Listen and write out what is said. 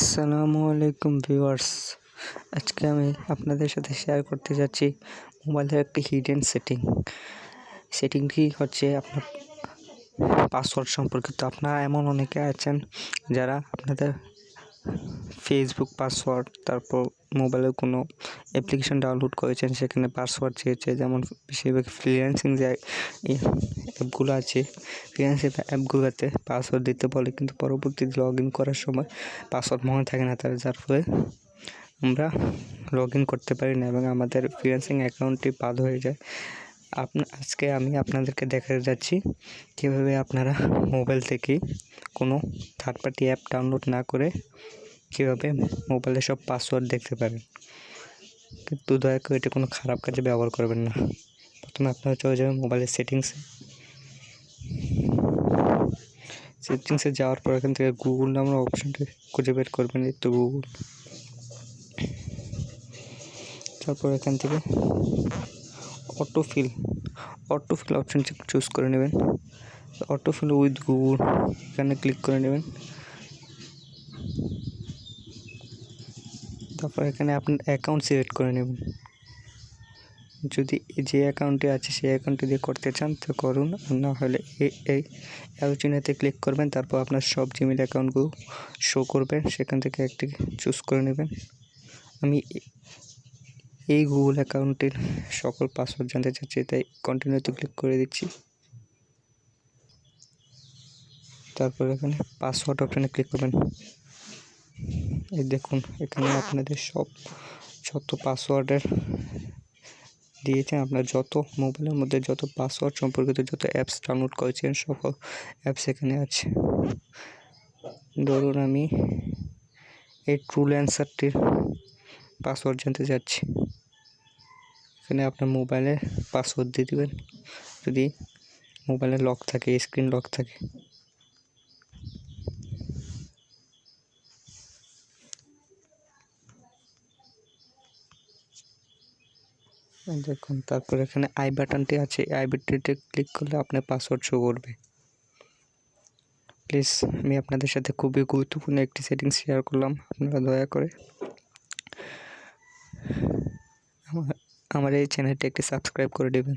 আসসালামু আলাইকুম ভিউয়ার্স। আজকে আমি আপনাদের সাথে শেয়ার করতে যাচ্ছি মোবাইলের একটি হিডেন সেটিংটি হচ্ছে আপনার পাসওয়ার্ড সম্পর্কিত। আপনারা এমন অনেকে আছেন যারা আপনাদের ফেসবুক পাসওয়ার্ড, তারপর মোবাইলের কোনো অ্যাপ্লিকেশন ডাউনলোড করেছেন, সেখানে পাসওয়ার্ড চেয়েছে। যেমন বেশিরভাগ ফ্রিল্যান্সিং যে অ্যাপগুলো আছে, ফ্রিল্যান্সিং অ্যাপগুলোতে পাসওয়ার্ড দিতে বলে, কিন্তু পরবর্তীতে লগ ইন করার সময় পাসওয়ার্ড মনে থাকে না তার, যার ফলে আমরা লগ ইন করতে পারি না এবং আমাদের ফ্রিল্যান্সিং অ্যাকাউন্টটি বাদ হয়ে যায়। আজকে আমি আপনাদেরকে দেখাতে যাচ্ছি কীভাবে আপনারা মোবাইল থেকে কোনো থার্ড পার্টি অ্যাপ ডাউনলোড না করে কীভাবে মোবাইলে সব পাসওয়ার্ড দেখতে পারেন। কিন্তু দয়া করে এটা কোনো খারাপ কাজে ব্যবহার করবেন না। প্রথমে আপনারা চলে যাবেন মোবাইলের সেটিংসে যাওয়ার পর এখান থেকে গুগল নামের অপশানটি খুঁজে বের করবেন। এই তো গুগল। তারপর এখান থেকে অটোফিল অপশানটি চুজ করে নেবেন। অটোফিল উইথ গুগল এখানে ক্লিক করে নেবেন। তারপর এখানে আপনার অ্যাকাউন্ট সিলেক্ট করে নেবেন। যদি যে অ্যাকাউন্টটি আছে সেই অ্যাকাউন্টটি দিয়ে করতে চান তো করুন, না হলে এই আলোচনাতে ক্লিক করবেন। তারপর আপনার সব জিমেল অ্যাকাউন্টগুলো শো করবে, সেখান থেকে একটি চুজ করে নেবেন। আমি এই গুগল অ্যাকাউন্টের সকল পাসওয়ার্ড জানতে চাচ্ছি, তাই কন্টিনিউতে ক্লিক করে দিচ্ছি। তারপর এখানে পাসওয়ার্ড অপশানে ক্লিক করবেন। এই দেখুন, এখানে আপনাদের যত পাসওয়ার্ডের দিয়েছেন, আপনার যত মোবাইলের মধ্যে যত পাসওয়ার্ড সম্পর্কিত যত অ্যাপস ডাউনলোড করেছেন সকল অ্যাপস এখানে আছে। ধরুন আমি এই ট্রুল্যান্সারটির পাসওয়ার্ড জানতে চাচ্ছি। এখানে আপনার মোবাইলের পাসওয়ার্ড দিয়ে দেবেন, যদি মোবাইলে লক থাকে, স্ক্রিন লক থাকে। দেখুন, তারপর এখানে আই বাটনটি আছে, আই বাটনটিতে ক্লিক করলে আপনার পাসওয়ার্ড শো করবে। প্লিজ, আমি আপনাদের সাথে খুবই গুরুত্বপূর্ণ একটি সেটিংস শেয়ার করলাম, আপনারা দয়া করে আমার এই চ্যানেলটি একটি সাবস্ক্রাইব করে দেবেন।